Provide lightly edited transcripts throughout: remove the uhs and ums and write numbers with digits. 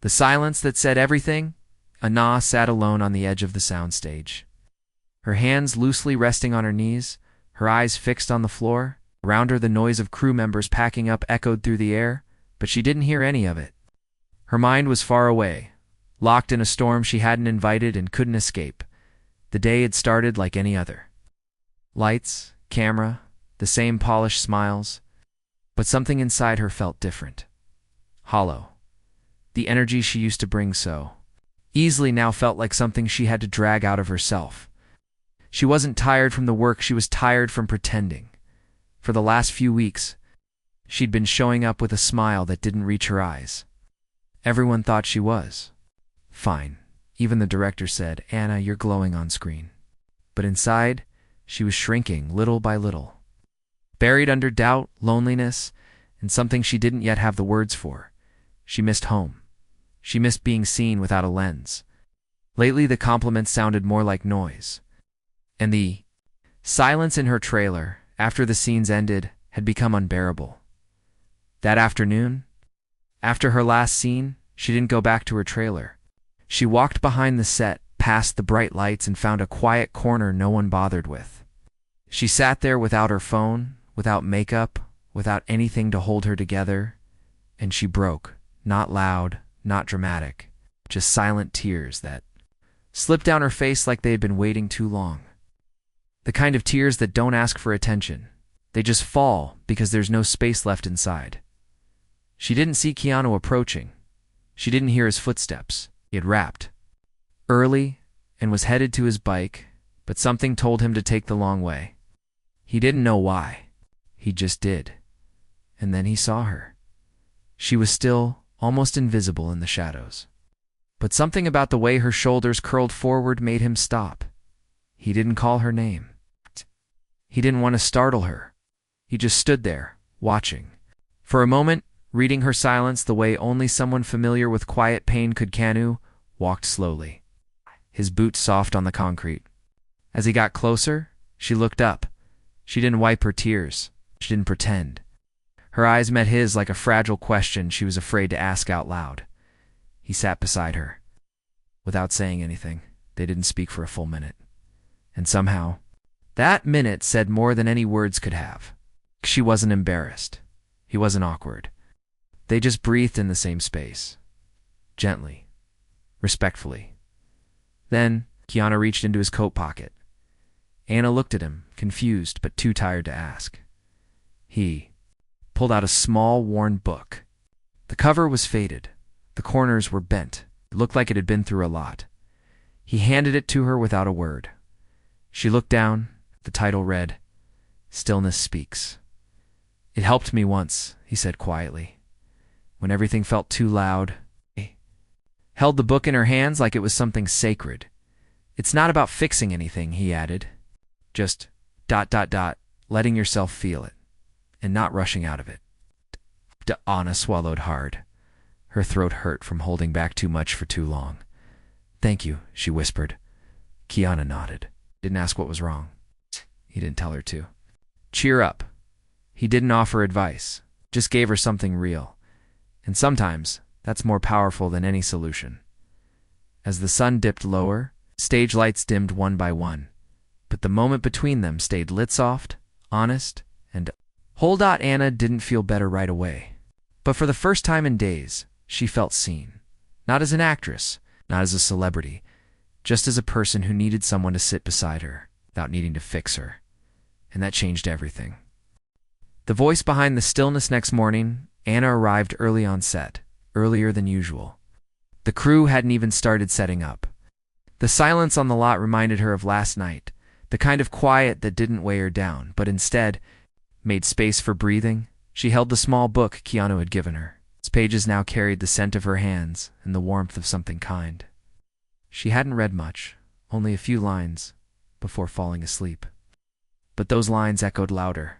The silence that said everything. Anna sat alone on the edge of the soundstage. Her hands loosely resting on her knees, her eyes fixed on the floor. Around her the noise of crew members packing up echoed through the air, but she didn't hear any of it. Her mind was far away, locked in a storm she hadn't invited and couldn't escape. The day had started like any other. Lights, camera, the same polished smiles, but something inside her felt different. Hollow. The energy she used to bring so easily now felt like something she had to drag out of herself. She wasn't tired from the work, she was tired from pretending. For the last few weeks, she'd been showing up with a smile that didn't reach her eyes. Everyone thought she was fine. Even the director said, "Anna, you're glowing on screen." But inside, she was shrinking little by little. Buried under doubt, loneliness, and something she didn't yet have the words for. She missed home. She missed being seen without a lens. Lately, the compliments sounded more like noise. And the silence in her trailer, after the scenes ended, had become unbearable. That afternoon, after her last scene, she didn't go back to her trailer. She walked behind the set, past the bright lights, and found a quiet corner no one bothered with. She sat there without her phone, without makeup, without anything to hold her together, and she broke, not loud, not dramatic, just silent tears that slipped down her face like they had been waiting too long. The kind of tears that don't ask for attention. They just fall because there's no space left inside. She didn't see Keanu approaching. She didn't hear his footsteps. He had wrapped early and was headed to his bike, but something told him to take the long way. He didn't know why. He just did. And then he saw her. She was still almost invisible in the shadows. But something about the way her shoulders curled forward made him stop. He didn't call her name. He didn't want to startle her. He just stood there, watching. For a moment, reading her silence the way only someone familiar with quiet pain could. Keanu walked slowly, his boots soft on the concrete. As he got closer, she looked up. She didn't wipe her tears. She didn't pretend. Her eyes met his like a fragile question she was afraid to ask out loud. He sat beside her. Without saying anything, they didn't speak for a full minute. And somehow, that minute said more than any words could have. She wasn't embarrassed. He wasn't awkward. They just breathed in the same space. Gently. Respectfully. Then, Keanu reached into his coat pocket. Anna looked at him, confused but too tired to ask. He pulled out a small, worn book. The cover was faded. The corners were bent. It looked like it had been through a lot. He handed it to her without a word. She looked down. The title read, "Stillness Speaks." "It helped me once," he said quietly. "When everything felt too loud." He held the book in her hands like it was something sacred. "It's not about fixing anything," he added. "Just ... letting yourself feel it, and not rushing out of it." Anna swallowed hard. Her throat hurt from holding back too much for too long. "Thank you," she whispered. Keanu nodded. Didn't ask what was wrong. He didn't tell her to. "Cheer up." He didn't offer advice, just gave her something real. And sometimes, that's more powerful than any solution. As the sun dipped lower, stage lights dimmed one by one. But the moment between them stayed lit soft, honest, and whole. Anna didn't feel better right away. But for the first time in days, she felt seen. Not as an actress, not as a celebrity, just as a person who needed someone to sit beside her, without needing to fix her. And that changed everything. The voice behind the stillness. Next morning, Anna arrived early on set, earlier than usual. The crew hadn't even started setting up. The silence on the lot reminded her of last night, the kind of quiet that didn't weigh her down, but instead made space for breathing. She held the small book Keanu had given her. Its pages now carried the scent of her hands and the warmth of something kind. She hadn't read much, only a few lines, before falling asleep. But those lines echoed louder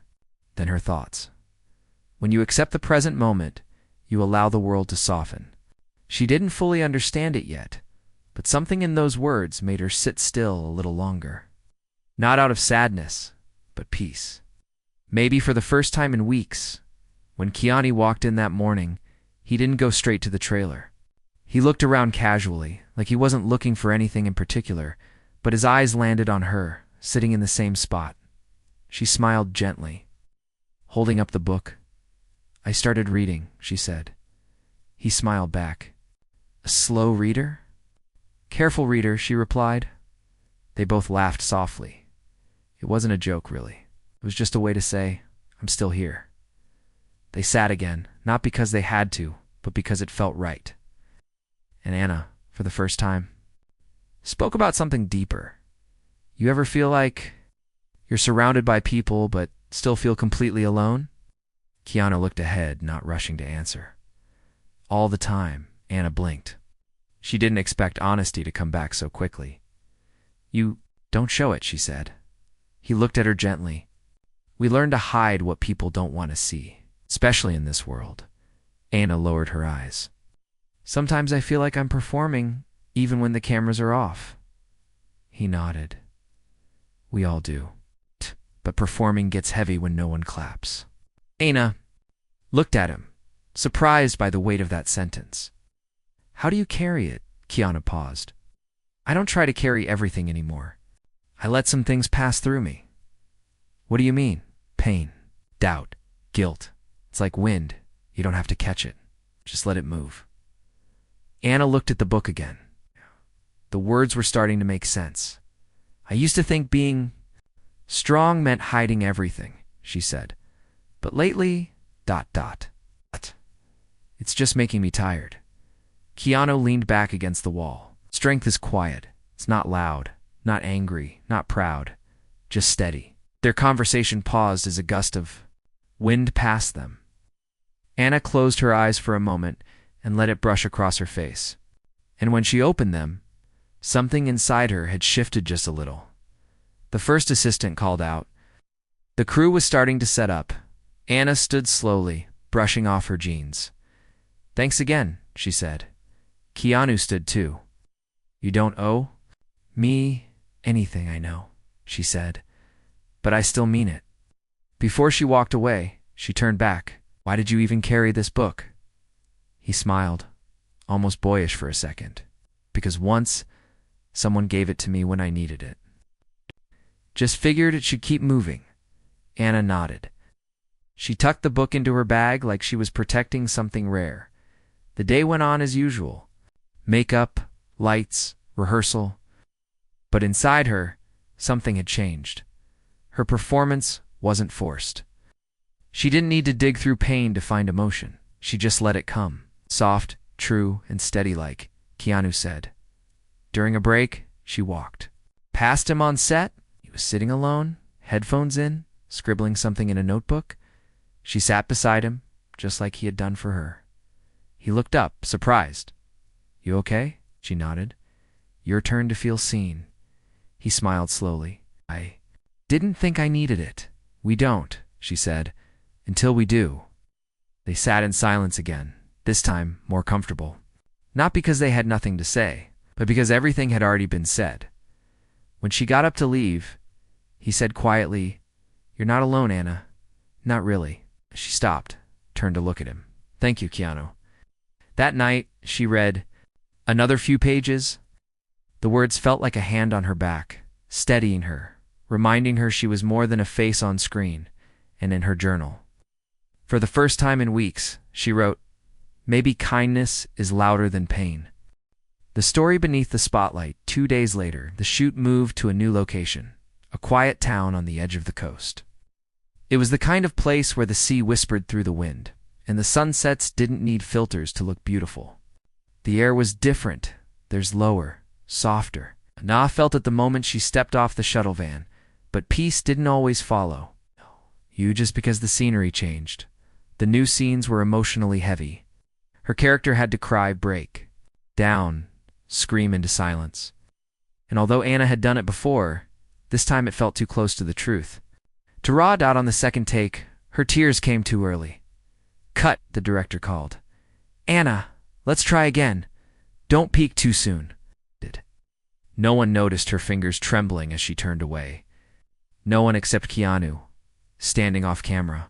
than her thoughts. When you accept the present moment, you allow the world to soften. She didn't fully understand it yet, but something in those words made her sit still a little longer. Not out of sadness, but peace. Maybe for the first time in weeks, when Keanu walked in that morning, he didn't go straight to the trailer. He looked around casually, like he wasn't looking for anything in particular, but his eyes landed on her, sitting in the same spot. She smiled gently, holding up the book. "I started reading," she said. He smiled back. "A slow reader?" "Careful reader," she replied. They both laughed softly. It wasn't a joke, really. It was just a way to say, "I'm still here." They sat again, not because they had to, but because it felt right. And Anna, for the first time, spoke about something deeper. You ever feel like you're surrounded by people but still feel completely alone? Keanu looked ahead, not rushing to answer. All the time, Anna blinked. She didn't expect honesty to come back so quickly. "You don't show it," she said. He looked at her gently. "We learn to hide what people don't want to see, especially in this world." Anna lowered her eyes. "Sometimes I feel like I'm performing, even when the cameras are off." He nodded. "We all do. But performing gets heavy when no one claps." Anna looked at him, surprised by the weight of that sentence. "How do you carry it?" Keanu paused. "I don't try to carry everything anymore. I let some things pass through me." "What do you mean?" "Pain, doubt, guilt. It's like wind. You don't have to catch it. Just let it move." Anna looked at the book again. The words were starting to make sense. "I used to think being strong meant hiding everything," she said. "But lately, ... it's just making me tired." Keanu leaned back against the wall. Strength is quiet. It's not loud, not angry, not proud, just steady. Their conversation paused as a gust of wind passed them. Anna closed her eyes for a moment and let it brush across her face. And when she opened them, something inside her had shifted just a little. The first assistant called out. The crew was starting to set up. Anna stood slowly, brushing off her jeans. "Thanks again," she said. Keanu stood too. "You don't owe me anything, I know," she said. "But I still mean it." Before she walked away, she turned back. "Why did you even carry this book?" He smiled, almost boyish for a second. "Because once, someone gave it to me when I needed it." "Just figured it should keep moving." Anna nodded. She tucked the book into her bag like she was protecting something rare. The day went on as usual. Makeup, lights, rehearsal. But inside her, something had changed. Her performance wasn't forced. She didn't need to dig through pain to find emotion. She just let it come. Soft, true, and steady like, Keanu said. During a break, she walked. Past him on set, he was sitting alone, headphones in, scribbling something in a notebook. She sat beside him, just like he had done for her. He looked up, surprised. "You okay?" She nodded. "Your turn to feel seen." He smiled slowly. "I didn't think I needed it." "We don't," she said, "until we do." They sat in silence again, this time more comfortable. Not because they had nothing to say, but because everything had already been said. When she got up to leave, he said quietly, "You're not alone, Anna." "Not really." She stopped, turned to look at him. "Thank you, Keanu." That night, she read another few pages. The words felt like a hand on her back, steadying her, reminding her she was more than a face on screen and in her journal. For the first time in weeks, she wrote, "Maybe kindness is louder than pain." The story beneath the spotlight. 2 days later, the shoot moved to a new location, a quiet town on the edge of the coast. It was the kind of place where the sea whispered through the wind, and the sunsets didn't need filters to look beautiful. The air was different. There's lower, softer. Anna felt it the moment she stepped off the shuttle van, but peace didn't always follow. Just because the scenery changed. The new scenes were emotionally heavy. Her character had to cry, break down, scream into silence. And although Anna had done it before, this time it felt too close to the truth. To raw out on the second take, her tears came too early. "Cut," the director called. "Anna, let's try again. Don't peak too soon." No one noticed her fingers trembling as she turned away. No one except Keanu, standing off camera,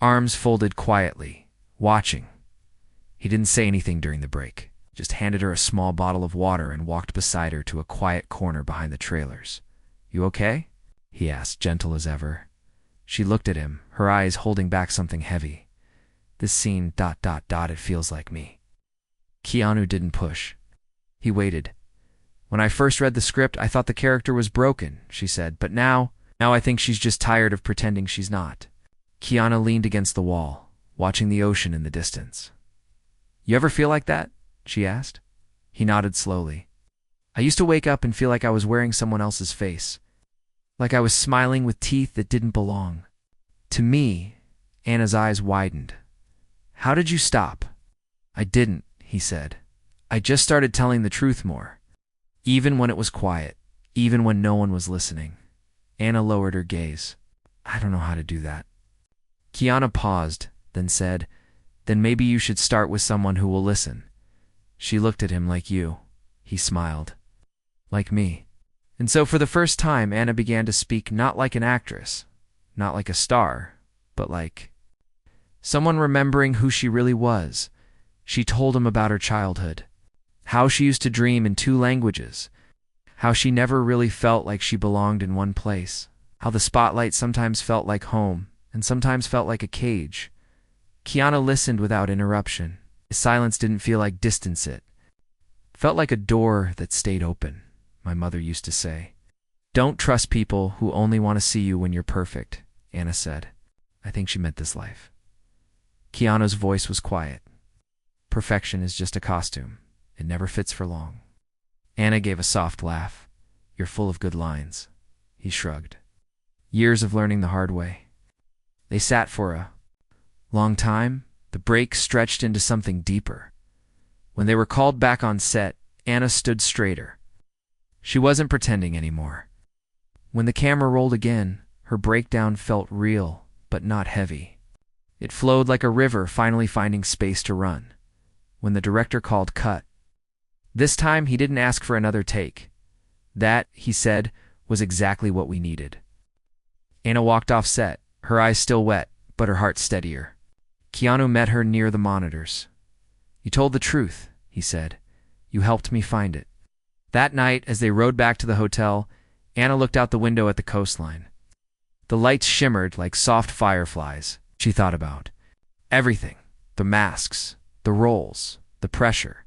arms folded quietly, watching. He didn't say anything during the break, just handed her a small bottle of water and walked beside her to a quiet corner behind the trailers. "You okay?" he asked, gentle as ever. She looked at him, her eyes holding back something heavy. "This scene, ... it feels like me." Keanu didn't push. He waited. "When I first read the script, I thought the character was broken," she said, "but now I think she's just tired of pretending she's not." Keanu leaned against the wall, watching the ocean in the distance. "You ever feel like that?" she asked. He nodded slowly. "I used to wake up and feel like I was wearing someone else's face, like I was smiling with teeth that didn't belong." To me, Anna's eyes widened. "How did you stop?" "I didn't," he said. "I just started telling the truth more. Even when it was quiet, even when no one was listening." Anna lowered her gaze. "I don't know how to do that." Keanu paused, then said, "Then maybe you should start with someone who will listen." She looked at him. "Like you." He smiled. "Like me." And so for the first time, Anna began to speak not like an actress, not like a star, but like someone remembering who she really was. She told him about her childhood, how she used to dream in 2 languages, how she never really felt like she belonged in one place, how the spotlight sometimes felt like home and sometimes felt like a cage. Keanu listened without interruption. His silence didn't feel like distance. It felt like a door that stayed open. My mother used to say, "Don't trust people who only want to see you when you're perfect," Anna said. I think she meant this life. Keanu's voice was quiet. "Perfection is just a costume. It never fits for long." Anna gave a soft laugh. "You're full of good lines." He shrugged. "Years of learning the hard way." They sat for a long time. The break stretched into something deeper. When they were called back on set, Anna stood straighter. She wasn't pretending anymore. When the camera rolled again, her breakdown felt real, but not heavy. It flowed like a river finally finding space to run. When the director called cut, this time he didn't ask for another take. That, he said, was exactly what we needed. Anna walked off set, her eyes still wet, but her heart steadier. Keanu met her near the monitors. "You told the truth," he said. "You helped me find it." That night, as they rode back to the hotel, Anna looked out the window at the coastline. The lights shimmered like soft fireflies. She thought about everything, the masks, the roles, the pressure.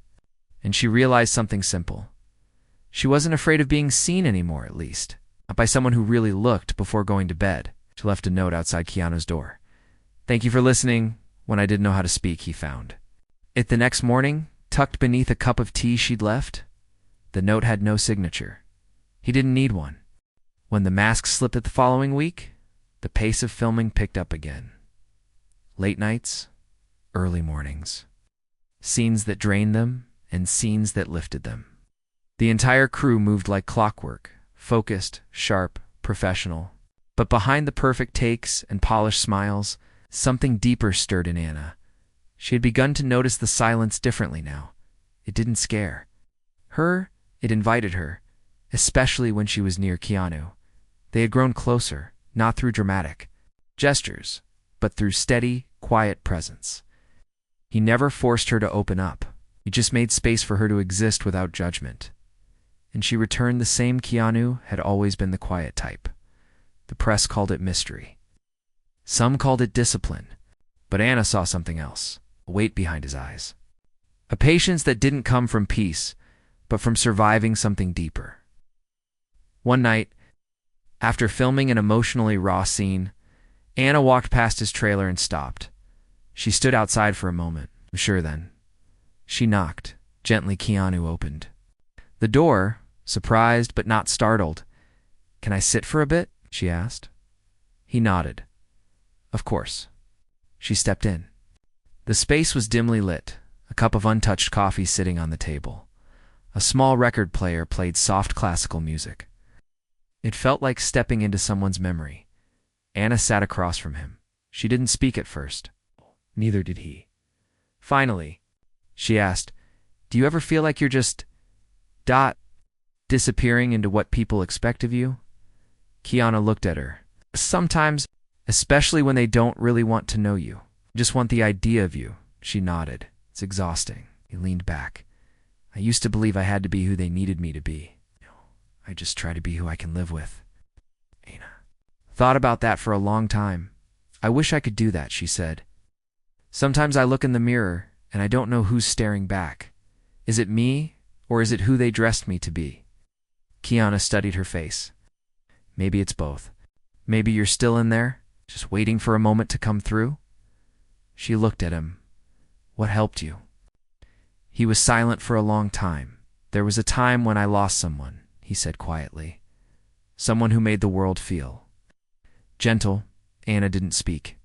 And she realized something simple. She wasn't afraid of being seen anymore, at least. Not by someone who really looked before going to bed. She left a note outside Keanu's door. "Thank you for listening when I didn't know how to speak," he found it the next morning, tucked beneath a cup of tea she'd left. The note had no signature. He didn't need one. When the masks slipped the following week, the pace of filming picked up again. Late nights, early mornings. Scenes that drained them and scenes that lifted them. The entire crew moved like clockwork, focused, sharp, professional. But behind the perfect takes and polished smiles, something deeper stirred in Anna. She had begun to notice the silence differently now. It didn't scare her, it invited her, especially when she was near Keanu. They had grown closer, not through dramatic gestures, but through steady, quiet presence. He never forced her to open up. He just made space for her to exist without judgment. And she returned the same. Keanu had always been the quiet type. The press called it mystery. Some called it discipline. But Anna saw something else, a weight behind his eyes. A patience that didn't come from peace, but from surviving something deeper. One night, after filming an emotionally raw scene, Anna walked past his trailer and stopped. She stood outside for a moment. Sure then. She knocked. Gently, Keanu opened the door, surprised but not startled. "Can I sit for a bit?" she asked. He nodded. "Of course." She stepped in. The space was dimly lit, a cup of untouched coffee sitting on the table. A small record player played soft classical music. It felt like stepping into someone's memory. Anna sat across from him. She didn't speak at first. Neither did he. Finally, she asked, "Do you ever feel like you're just disappearing into what people expect of you?" Keanu looked at her. "Sometimes, especially when they don't really want to know you. Just want the idea of you." She nodded. "It's exhausting." He leaned back. I used to believe I had to be who they needed me to be. I just try to be who I can live with. Anna. Thought about that for a long time. I wish I could do that, she said. Sometimes I look in the mirror and I don't know who's staring back. Is it me or is it who they dressed me to be? Keanu studied her face. Maybe it's both. Maybe you're still in there, just waiting for a moment to come through? She looked at him. What helped you? He was silent for a long time. There was a time when I lost someone, he said quietly. Someone who made the world feel. Gentle, Anna didn't speak.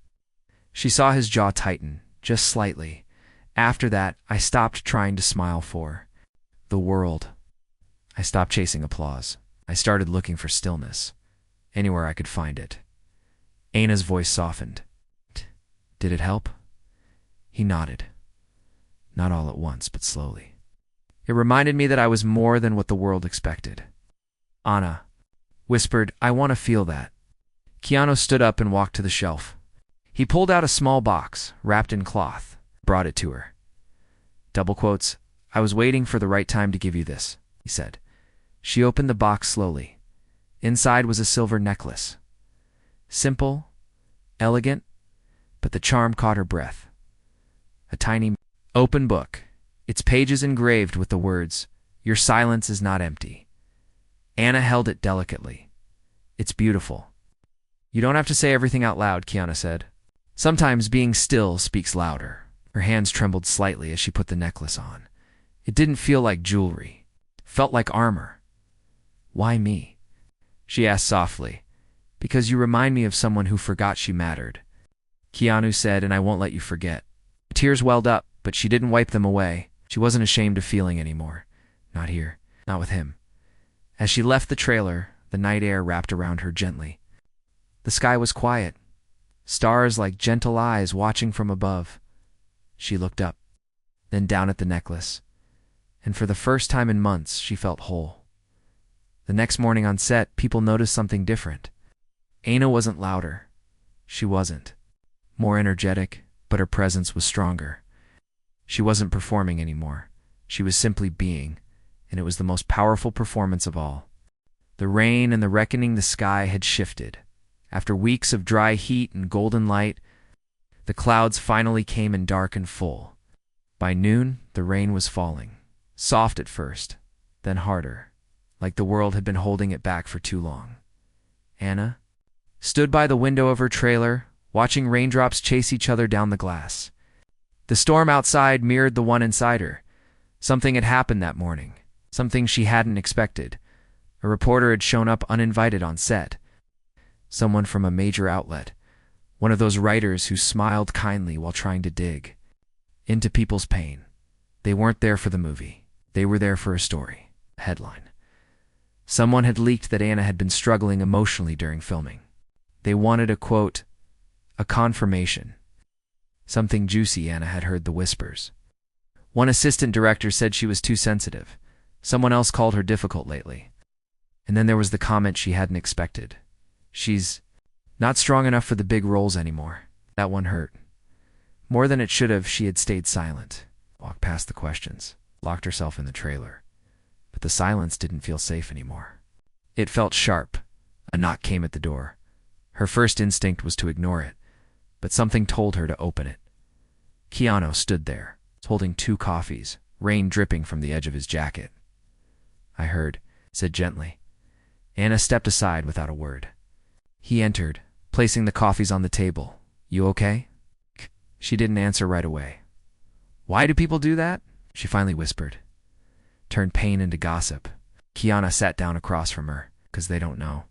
She saw his jaw tighten, just slightly. After that, I stopped trying to smile for the world. I stopped chasing applause. I started looking for stillness, anywhere I could find it. Anna's voice softened. Did it help? He nodded. Not all at once, but slowly. It reminded me that I was more than what the world expected. Anna whispered, I want to feel that. Keanu stood up and walked to the shelf. He pulled out a small box, wrapped in cloth, brought it to her. Double quotes, I was waiting for the right time to give you this, he said. She opened the box slowly. Inside was a silver necklace. Simple, elegant, but the charm caught her breath. A tiny, open book, its pages engraved with the words, Your silence is not empty. Anna held it delicately. It's beautiful. You don't have to say everything out loud, Keanu said. Sometimes being still speaks louder. Her hands trembled slightly as she put the necklace on. It didn't feel like jewelry. It felt like armor. Why me? She asked softly. Because you remind me of someone who forgot she mattered. Keanu said, and I won't let you forget. Tears welled up, but she didn't wipe them away. She wasn't ashamed of feeling anymore. Not here. Not with him. As she left the trailer, the night air wrapped around her gently. The sky was quiet. Stars like gentle eyes watching from above. She looked up, then down at the necklace. And for the first time in months, she felt whole. The next morning on set, people noticed something different. Anna wasn't louder. She wasn't. More energetic, but her presence was stronger. She wasn't performing anymore. She was simply being, and it was the most powerful performance of all. The rain and the reckoning the sky had shifted. After weeks of dry heat and golden light, the clouds finally came in dark and full. By noon, the rain was falling. Soft at first, then harder, like the world had been holding it back for too long. Anna stood by the window of her trailer, watching raindrops chase each other down the glass. The storm outside mirrored the one inside her. Something had happened that morning, something she hadn't expected. A reporter had shown up uninvited on set. Someone from a major outlet, one of those writers who smiled kindly while trying to dig into people's pain. They weren't there for the movie. They were there for a story, a headline. Someone had leaked that Anna had been struggling emotionally during filming. They wanted a quote, a confirmation. Something juicy, Anna had heard the whispers. One assistant director said she was too sensitive. Someone else called her difficult lately. And then there was the comment she hadn't expected. She's not strong enough for the big roles anymore. That one hurt. More than it should have, she had stayed silent, walked past the questions, locked herself in the trailer. But the silence didn't feel safe anymore. It felt sharp. A knock came at the door. Her first instinct was to ignore it, but something told her to open it. Keanu stood there, holding 2 coffees, rain dripping from the edge of his jacket. I heard, said gently. Anna stepped aside without a word. He entered, placing the coffees on the table. You okay? She didn't answer right away. Why do people do that? She finally whispered. Turned pain into gossip. Keanu sat down across from her, because they don't know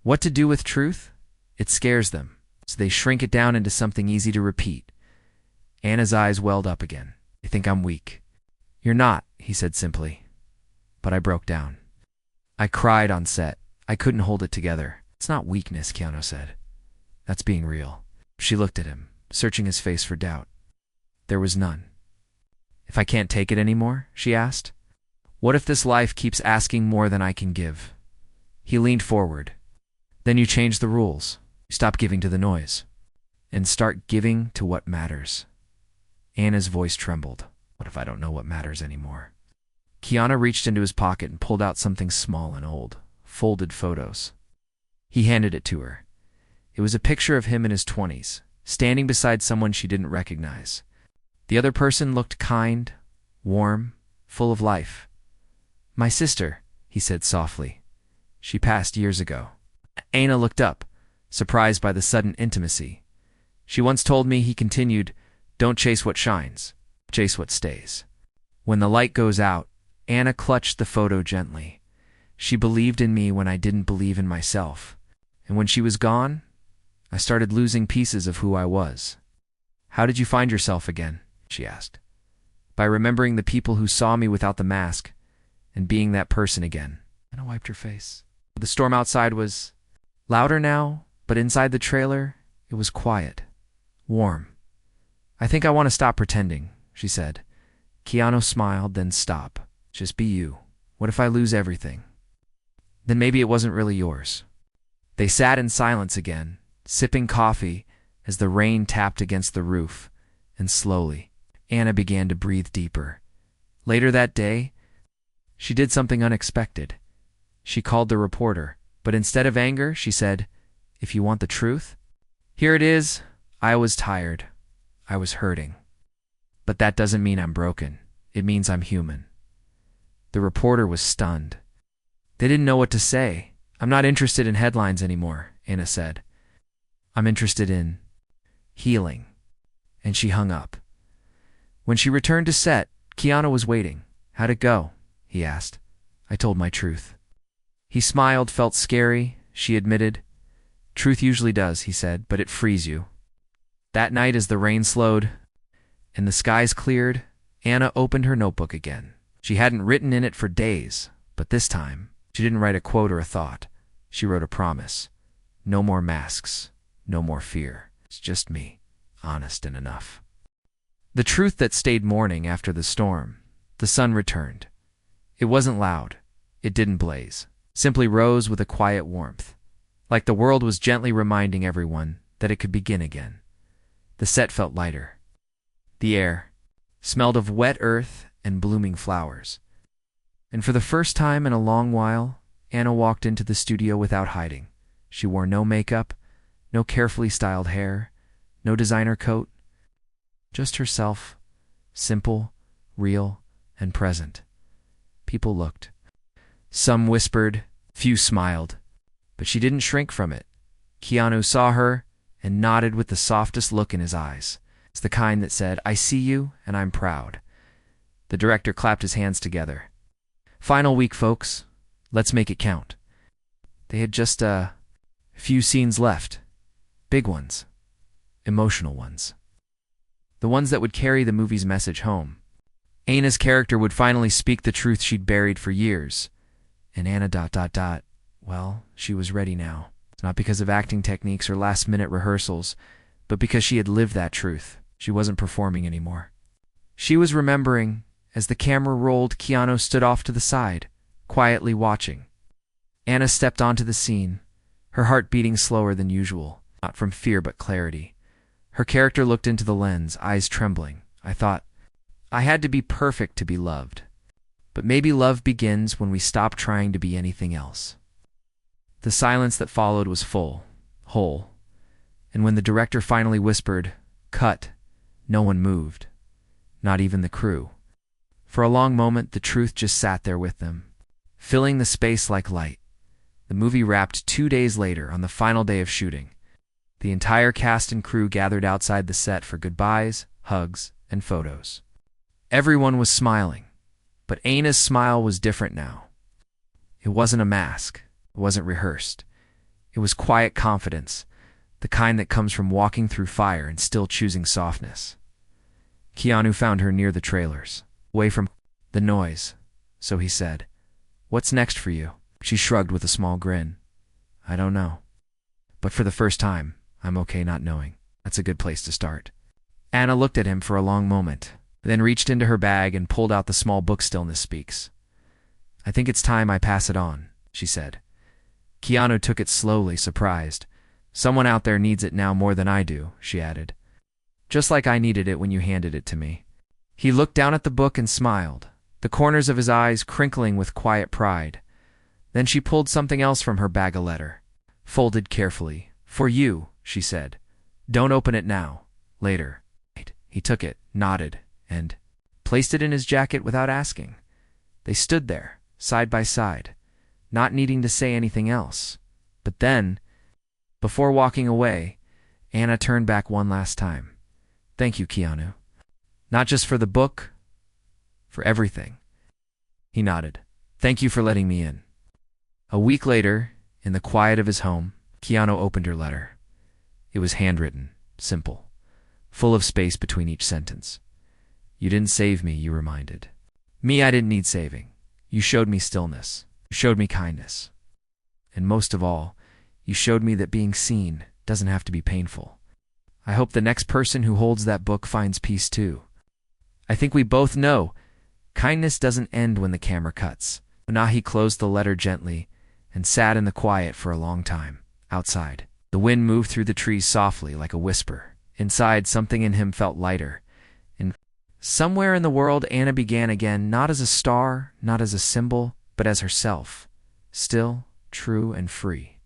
what to do with truth. It scares them, so they shrink it down into something easy to repeat. Anna's eyes welled up again. They think I'm weak. You're not, he said simply. But I broke down. I cried on set. I couldn't hold it together. It's not weakness, Keanu said. That's being real. She looked at him, searching his face for doubt. There was none. If I can't take it anymore, she asked. What if this life keeps asking more than I can give? He leaned forward. Then you change the rules. You stop giving to the noise. And start giving to what matters. Anna's voice trembled. What if I don't know what matters anymore? Keanu reached into his pocket and pulled out something small and old, folded photos. He handed it to her. It was a picture of him in his 20s, standing beside someone she didn't recognize. The other person looked kind, warm, full of life. "My sister," he said softly. "She passed years ago." Anna looked up, surprised by the sudden intimacy. "She once told me," he continued, "don't chase what shines, chase what stays." When the light goes out, Anna clutched the photo gently. She believed in me when I didn't believe in myself. And when she was gone, I started losing pieces of who I was. "How did you find yourself again?" she asked. "By remembering the people who saw me without the mask, and being that person again." Anna wiped her face. The storm outside was louder now, but inside the trailer, it was quiet, warm. "I think I want to stop pretending," she said. Keanu smiled, then stop. "Just be you. What if I lose everything? Then maybe it wasn't really yours." They sat in silence again, sipping coffee as the rain tapped against the roof, and slowly, Anna began to breathe deeper. Later that day, she did something unexpected. She called the reporter, but instead of anger, she said, "If you want the truth, here it is. I was tired. I was hurting. But that doesn't mean I'm broken. It means I'm human." The reporter was stunned. They didn't know what to say. "I'm not interested in headlines anymore," Anna said. "I'm interested in healing." And she hung up. When she returned to set, Keanu was waiting. "How'd it go?" he asked. "I told my truth." He smiled, felt scary, she admitted. "Truth usually does," he said, "but it frees you." That night, as the rain slowed and the skies cleared, Anna opened her notebook again. She hadn't written in it for days, but this time, she didn't write a quote or a thought. She wrote a promise. No more masks, no more fear. It's just me, honest and enough. The truth that stayed morning after the storm. The sun returned. It wasn't loud. It didn't blaze. Simply rose with a quiet warmth, like the world was gently reminding everyone that it could begin again. The set felt lighter. The air smelled of wet earth and blooming flowers. And for the first time in a long while, Anna walked into the studio without hiding. She wore no makeup, no carefully styled hair, no designer coat. Just herself, simple, real, and present. People looked. Some whispered, few smiled, but she didn't shrink from it. Keanu saw her and nodded with the softest look in his eyes. It's the kind that said, "I see you and I'm proud." The director clapped his hands together. "Final week, folks. Let's make it count." They had just a few scenes left. Big ones. Emotional ones. The ones that would carry the movie's message home. Anna's character would finally speak the truth she'd buried for years. And Anna ... Well, she was ready now. Not because of acting techniques or last-minute rehearsals, but because she had lived that truth. She wasn't performing anymore. She was remembering. As the camera rolled, Keanu stood off to the side, quietly watching. Anna stepped onto the scene, her heart beating slower than usual, not from fear but clarity. Her character looked into the lens, eyes trembling. I thought, I had to be perfect to be loved. But maybe love begins when we stop trying to be anything else. The silence that followed was full, whole, and when the director finally whispered, "Cut," no one moved, not even the crew. For a long moment, the truth just sat there with them, filling the space like light. The movie wrapped 2 days later on the final day of shooting. The entire cast and crew gathered outside the set for goodbyes, hugs, and photos. Everyone was smiling, but Anna's smile was different now. It wasn't a mask. It wasn't rehearsed. It was quiet confidence, the kind that comes from walking through fire and still choosing softness. Keanu found her near the trailers, away from the noise, so he said, "What's next for you?" She shrugged with a small grin. "I don't know. But for the first time, I'm okay not knowing. That's a good place to start." Anna looked at him for a long moment, then reached into her bag and pulled out the small book Stillness Speaks. "I think it's time I pass it on," she said. Keanu took it slowly, surprised. "Someone out there needs it now more than I do," she added. "Just like I needed it when you handed it to me." He looked down at the book and smiled. the corners of his eyes crinkling with quiet pride. Then she pulled something else from her bag, a letter, folded carefully. "For you," she said. "Don't open it now. Later." He took it, nodded, and placed it in his jacket without asking. They stood there, side by side, not needing to say anything else. But then, before walking away, Anna turned back one last time. "Thank you, Keanu. Not just for the book, for everything." He nodded. "Thank you for letting me in." A week later, in the quiet of his home, Keanu opened her letter. It was handwritten, simple, full of space between each sentence. "You didn't save me," you reminded. "Me, I didn't need saving. You showed me stillness. You showed me kindness. And most of all, you showed me that being seen doesn't have to be painful. I hope the next person who holds that book finds peace too. I think we both know kindness doesn't end when the camera cuts." Nahi closed the letter gently and sat in the quiet for a long time. Outside, the wind moved through the trees softly like a whisper. Inside, something in him felt lighter. And somewhere in the world, Anna began again, not as a star, not as a symbol, but as herself, still, true, and free.